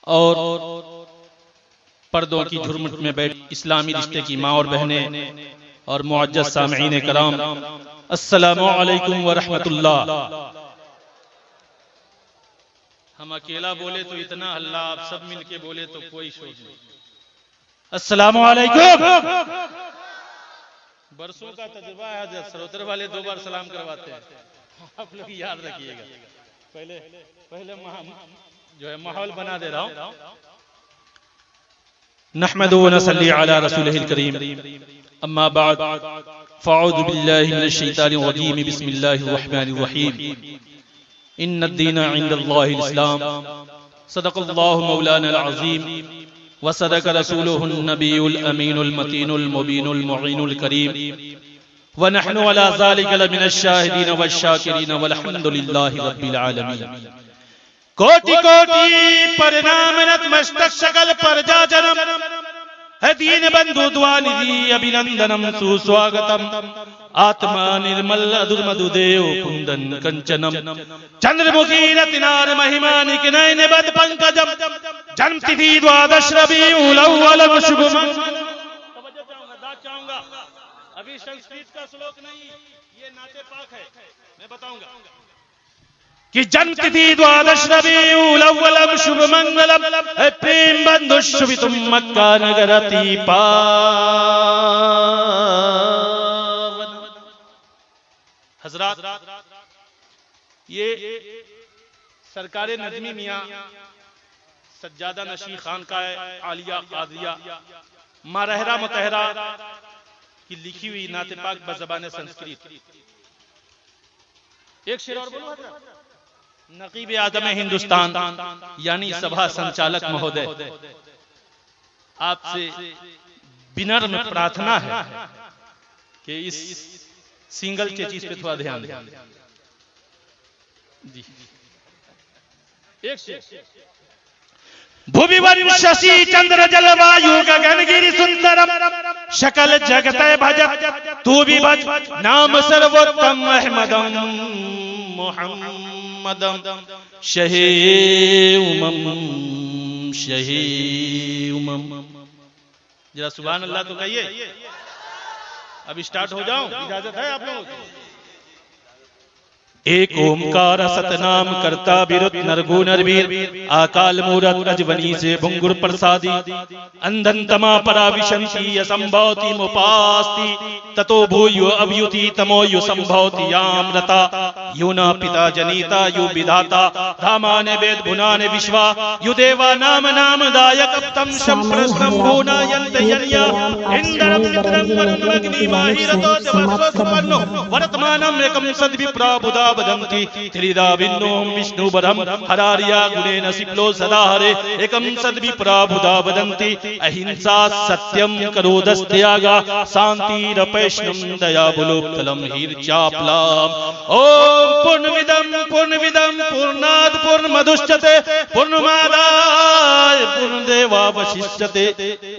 और पर्दों की झुरमुट में बैठ इस्लामी रिश्ते की माँ और बहनें और मुअज्जज़ सामईन कराम, अस्सलामु अलैकुम व रहमतुल्लाह। हम अकेला बोले तो इतना हल्ला, आप सब मिलके बोले तो कोई शोर नहीं। अस्सलामु अलैकुम। बरसों का तजुर्बा है, सरोतर वाले 2 बार सलाम करवाते हैं, आप लोग याद रखिएगा। पहले जो है माहौल बना दे रहा हूं। नहमदु व नसल्ली अला रसूलिहिल करीम, अम्मा बाद, फ़अऊज़ु बिल्लाहि मिनश शैतानिर रजीम, बिस्मिल्लाहिर रहमानिर रहीम। इन्नद्दीन इंदल्लाहिल इस्लाम, सदक़ल्लाहु मौलाना अज़ीम व सदक़ रसूलुहुन नबियुल अमीनुल मतीनुल मुबीनुल मुईनुल करीम व नहनु अला ज़ालिका लमिनश शाहिदीन वश्शाकिरीन वल्हम्दुलिल्लाहि रब्बिल आलमीन। कोटि कोटि प्रणाम नतमस्तक सकल प्रजा जनम, है दीन बंधु द्वानिधि अभिनंदनम सुस्वागतम। आत्मा निर्मल अदुर्मधु देव कुंदन कंचनम, चंद्रमुखी रत्नार महिमा निकनयन बद पंकजम। जन्म तिथि द्वादश रबीउल अव्वल शुभ। चाहूंगा अभी संस्कृत का श्लोक नहीं, ये नाते पाक है, मैं बताऊंगा कि जन्म तिथि द्वादश रबीउल अव्वल शुभ मंगलम, प्रेम बंधु शुभितुम मक्का नगरति पावन। हजरात, ये सरकारे नजमी मियां सज्जादा नशी खान का आलिया कादिया मारहरा मुतहरा की लिखी हुई नाते पाक बज़बान संस्कृत। एक शेर और बोलो। नकीब आदम हिंदुस्तान यानी सभा संचालक महोदय, आपसे विनम्र प्रार्थना है कि इस सिंगल चीज पे थोड़ा ध्यान दें। जी, एक शेर। भुवि वन शशि चंद्र जलवायु गगन गिरि सुंदरम, शकल जगत भज तू भी भज, नाम सर्वोत्तम अहमदम मुहम्मदम। शहे उमम शहे उमम। जरा सुभान अल्लाह तो कहिए। अब स्टार्ट हो जाऊं, इजाजत है आप लोगों को? एक ओमकार सतनाम करता बिरुद नरगु नरवीर, आकाल मूरत अजवनी से भुंगुर प्रसादी, अंधन तमा परा विशंति असंभवति मुपास्ति, ततो भूयो अभ्युति तमो यु संभवति यामृता, यु न पिता जनिता यु विधाता, धामाने वेद भुनाने विश्वा, यु देवा नाम नामदायक तम संप्रस्नम भूना यन्त यन्या, इंद्रम मित्रम वरुण अग्नि माहिरतो देवस्व सुपन्नो, वर्तमानम एकम सद्विप्रा बुधा बदंती, त्रिदा बिन्नोम विष्णु बरम, हरारिया गुणेन सिप्लो सदा हरे, एकम सद्विप्रा बुधा बदंती। अहिंसा सत्यम करोदस्त्यागा, शांतिरपैष्णम दया बुलोत्तलम हीर्चाप्लाम। ओम पूर्णमिदं पूर्णात् पूर्णमुदच्यते पूर्णमादाय पूर्णमेवावशिष्यते।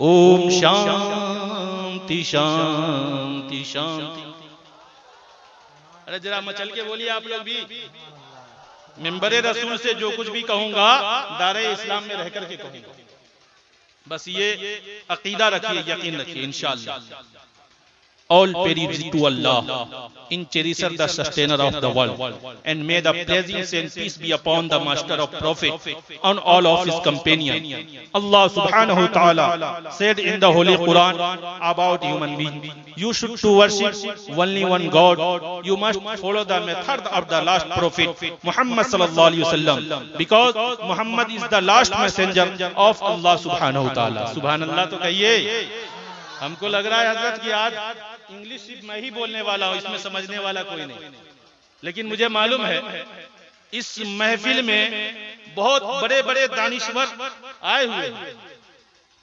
ओम शांति शांति शांति। अरे जरा मचल के बोलिए आप लोग भी। मिंबरे रसूल से जो कुछ भी कहूंगा दायरे इस्लाम में रहकर के कहूंगा। बस ये अकीदा रखिए, यकीन रखिए इंशाअल्लाह। All praise to Allah, in cherisher the sustainer of the world, and may the blessings and peace be upon the master of prophet and all of his companions. Allah subhanahu wa ta'ala said in the holy Quran about human being, you should to worship only one God. You must follow the method of the last prophet Muhammad sallallahu alaihi wasallam, because Muhammad is the last messenger of Allah subhanahu wa ta'ala. Subhanallah तो कहिए। हमको लग रहा है हजरत कि आज English सिर्फ मैं ही बोलने वाला हूं, इसमें समझने वाला कोई नहीं, लेकिन मुझे मालूम है इस महफिल में बहुत बड़े बड़े दानिश्वर आए हुए हैं,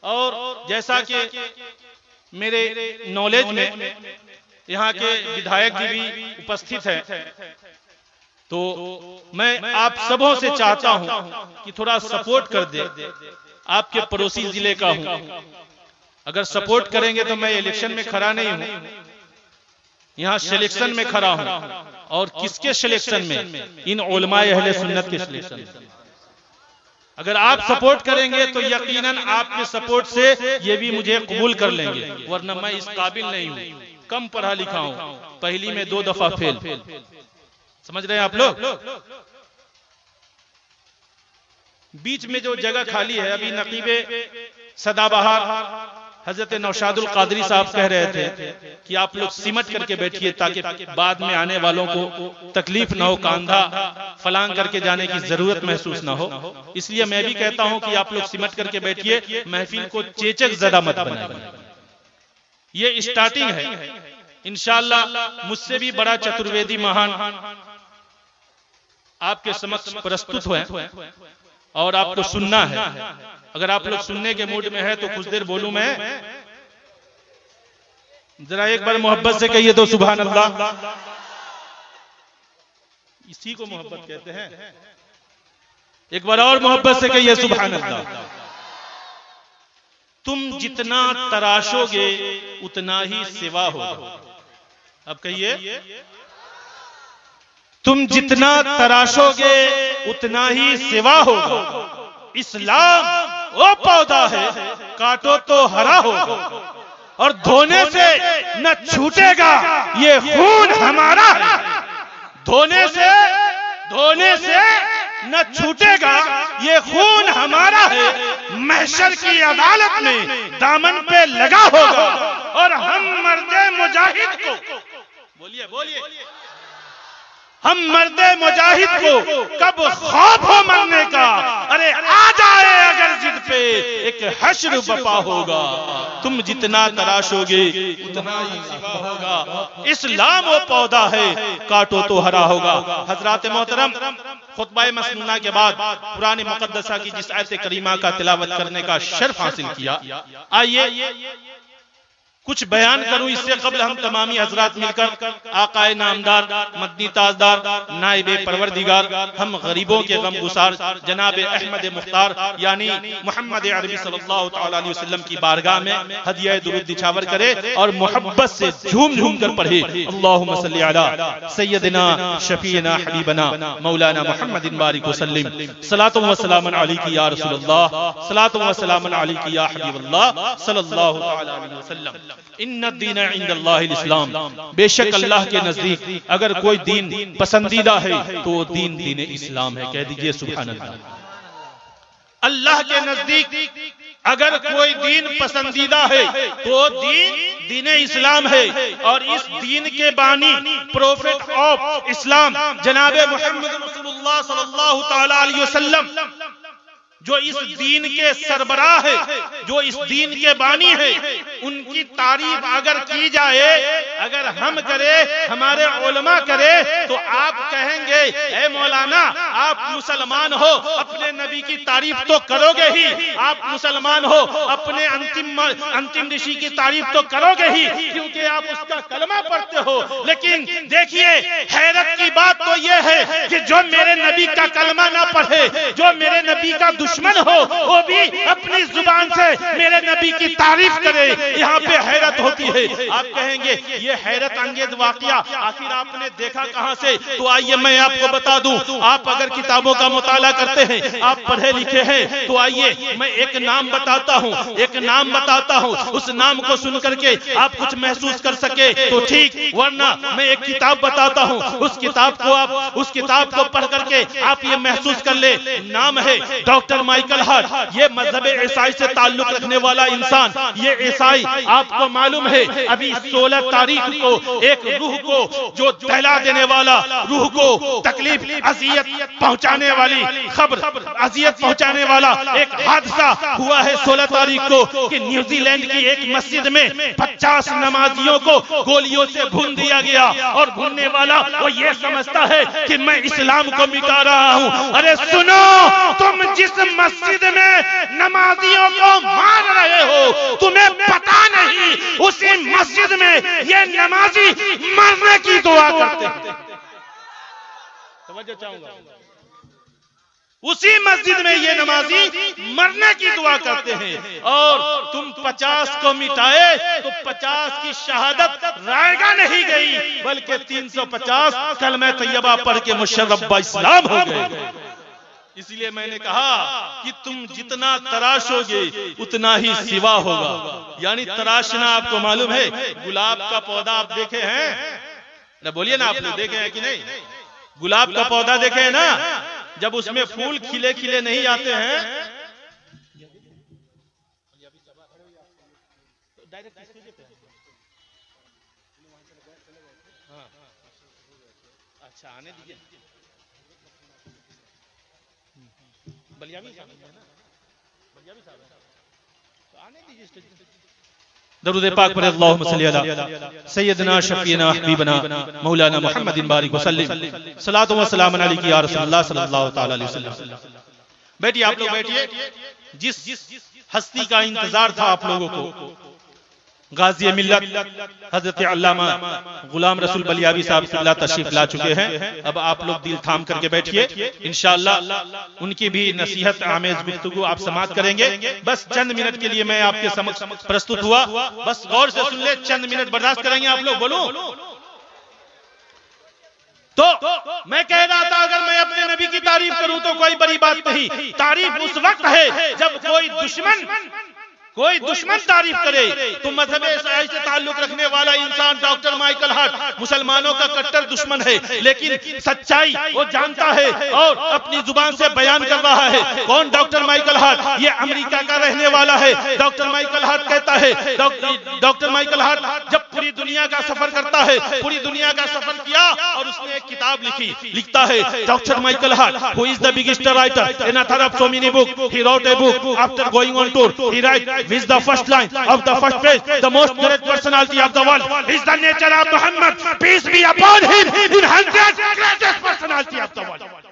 और जैसा कि मेरे नॉलेज में यहाँ के विधायक जी भी उपस्थित हैं, तो मैं आप सबों से चाहता हूं कि थोड़ा सपोर्ट कर दे। आपके पड़ोसी जिले का हूं, अगर सपोर्ट करेंगे तो मैं इलेक्शन में खड़ा नहीं हूं, यहां सिलेक्शन में खड़ा हूं। और किसके सिलेक्शन में? इन उलमाए अहले सुन्नत के सिलेक्शन में। अगर आप सपोर्ट करेंगे तो यकीनन आपके सपोर्ट से ये भी मुझे कबूल कर लेंगे, वरना मैं इस काबिल नहीं हूं, कम पढ़ा लिखा हूं, पहली में 2 दफा फेल। समझ रहे हैं आप लोग? बीच में जो जगह खाली है, अभी नकीबे सदाबहार हजरत नौशादुल कादरी साहब कह रहे थे कि आप लोग सिमट करके बैठिए ताकि बाद में आने वालों को तकलीफ ना हो, कांधा फलांग करके जाने की जरूरत महसूस ना हो। इसलिए मैं भी कहता हूं कि आप लोग सिमट करके बैठिए, महफिल को चेचक ज़दा मत बनाइए। ये स्टार्टिंग है, इंशाअल्लाह मुझसे भी बड़ा चतुर्वेदी महान आपके समक्ष प्रस्तुत हुए और आपको सुनना है। अगर आप लोग सुनने के मूड में है तो कुछ देर बोलूं मैं, जरा एक बार मोहब्बत से कहिए तो सुभान अल्लाह। इसी को मोहब्बत कहते हैं। एक बार और मोहब्बत से कहिए सुभान अल्लाह। तुम जितना तराशोगे उतना ही सिवा होगा। अब कहिए, तुम जितना तराशोगे उतना ही सिवा होगा। इस्लाम वो पौधा है, काटो तो हरा होगा, और धोने से न छूटेगा ये खून हमारा है। धोने से न छूटेगा ये खून हमारा है। महशर की अदालत में दामन पे लगा होगा, और हम मर्दे मुजाहिद को, बोलिए, हम मर्दे मुजाहिद को कब खौफ हो मरने का, अरे आ जाए अगर जिद पे एक हश्र बपा होगा। तुम जितना तराशोगे उतना ही सिवा होगा। इस्लाम वो पौधा है, काटो तो हरा होगा। हजरात मोहतरम, खुतबा मसनूना के बाद पुराने मुकद्दसा की जिस आयत करीमा का तिलावत करने का शर्फ हासिल किया, आइए कुछ बयान करूं। इससे कबल हम तमामी हजरात मिलकर आकाए नामदार, मदनी ताजदार, नाइबे परवरदिगार, हम गरीबों के गम गुसार जनाब अहमद मुख्तार यानी मोहम्मद अरबी सल्लल्लाहु तआला अलैहि वसल्लम की बारगाह में हदिया दुरूद निछावर करे और मोहब्बत से झूम झूम कर पढ़े, अल्लाहुम्मा सल्ली अला सय्यदिना शफीना हबीबना मौलाना मुहम्मदिन बारिक वसल्लिम, सलातु व सलामुन अलैका या रसूलल्लाह, सलातु व सलामुन अलैका या हबीबल्लाह सल्लल्लाहु तआला अलैहि वसल्लम। इन्ना दीन इंदल्लाहिल इस्लाम, बेशक अल्लाह के नजदीक अगर कोई दीन पसंदीदा है तो वो दीन इस्लाम है। कह दीजिए सुभान अल्लाह। अल्लाह के नजदीक अगर कोई दीन पसंदीदा है तो दीन इस्लाम है। और इस दीन के बानी प्रोफेट ऑफ इस्लाम जनाबे मोहम्मद रसूलुल्लाह सल्लल्लाहु तआला अलैहि वसल्लम, जो इस दीन के सरबराह है, जो इस दीन के बानी है, उनकी तारीफ अगर की जाए, अगर हम करे, हमारे उलमा करे, तो आप कहेंगे ए मौलाना आप मुसलमान हो, अपने नबी की तारीफ तो करोगे ही, आप मुसलमान हो, अपने अंतिम ऋषि की तारीफ तो करोगे ही, क्योंकि आप उसका कलमा पढ़ते हो। लेकिन देखिए, हैरत की बात तो यह है कि जो मेरे नबी का कलमा ना पढ़े, जो मेरे नबी का दुश्मन हो, वो भी अपनी जुबान से मेरे नबी की तारीफ करे। यहाँ पे हैरत होती है। आप कहेंगे ये हैरत अंगेज वाकया आखिर आपने देखा कहाँ से? तो आइए मैं आपको बता दूं। आप अगर किताबों का मुताला करते हैं, आप पढ़े लिखे हैं, तो आइए मैं एक नाम बताता हूँ, उस नाम को सुन करके आप कुछ महसूस कर सके तो ठीक, वरना मैं एक किताब बताता हूँ, उस किताब को पढ़ करके आप ये महसूस कर ले। नाम है डॉक्टर माइकल हार्ट। ये मजहब ईसाई से ताल्लुक रखने वाला इंसान, ये ईसाई आपको मालूम है अभी 16 तारीख को एक रूह को जो दहला देने वाला, रूह को तकलीफ अजियत पहुंचाने वाली खबर, अजियत पहुंचाने वाला एक हादसा हुआ है 16 तारीख को कि न्यूजीलैंड की एक मस्जिद में 50 नमाजियों को गोलियों से भून दिया गया। और भूनने वाला वो ये समझता है कि मैं इस्लाम को मिटा रहा हूं। अरे सुनो, तुम जिस मस्जिद में नमाजियों को मार रहे हो, तुम्हें पता नहीं उसी मस्जिद में ये नमाजी मरने की दुआ करते हैं। समझ चाहूंगा, उसी मस्जिद में ये नमाजी मरने की दुआ करते हैं। और तुम 50 को मिटाए तो 50 की शहादत रायगा नहीं गई, बल्कि 350 कलमे तैयबा पढ़ के मुशर्रफ इस्लाम हो गए। इसलिए मैंने कहा कि तुम जितना तराशोगे उतना ही सिवा होगा। यानी तराशना आपको मालूम है, गुलाब का पौधा आप देखे हैं ना? बोलिए ना, आप लोग देखे हैं कि नहीं? गुलाब का पौधा देखे हैं ना? जब उसमें फूल खिले खिले नहीं आते हैं, अच्छा आने दीजिए। बलियाबी साहब है ना? बलियाबी साहब है तो आने दीजिए स्टेज पे। दरूद पाक पर अल्लाहुम्मा सल्ली अला सय्यदना शफीना हबीबना मौलाना मुहम्मदिन बारिक वसल्लम सलातो व सलाम अलैका या रसूलल्लाह सल्लल्लाहु तआला अलैहि वसल्लम। बैठिए आप लोग, बैठिए। जिस हस्ती का इंतजार था आप लोगों को, गाजी मिल्लत हजरत अल्लामा गुलाम रसूल बलियाबी साहब किबला तशरीफ ला चुके हैं। अब आप लोग दिल थाम करके बैठिए, इंशाअल्लाह उनकी भी नसीहत आमेज गुफ्तगू आप समाअत करेंगे। बस चंद मिनट के लिए मैं आपके समक्ष प्रस्तुत हुआ, बस गौर से सुन ले, चंद मिनट बर्दाश्त करेंगे आप लोग। बोलो तो मैं कह रहा था, अगर मैं अपने नबी की तारीफ करूं तो कोई बड़ी बात नहीं। तारीफ उस वक्त है जब कोई दुश्मन तारीफ करे। तो मजहब ईसाई से ताल्लुक रखने वाला इंसान डॉक्टर माइकल हार्ट मुसलमानों का कट्टर दुश्मन है, लेकिन सच्चाई वो जानता है और अपनी जुबान से बयान कर रहा है। कौन डॉक्टर माइकल हार्ट? ये अमेरिका का रहने वाला है। डॉक्टर माइकल हार्ट कहता है, डॉक्टर माइकल हार्ट जब पूरी दुनिया का सफर करता है, पूरी दुनिया का सफर किया और उसने एक किताब लिखता है doctor Michael Hart, who is the biggest writer in author of so many book, he wrote a book after going on tour, he right with the first line of the first page, the most great personality of the world is the nature of Muhammad, peace be upon him, in 100 greatest personality of the world.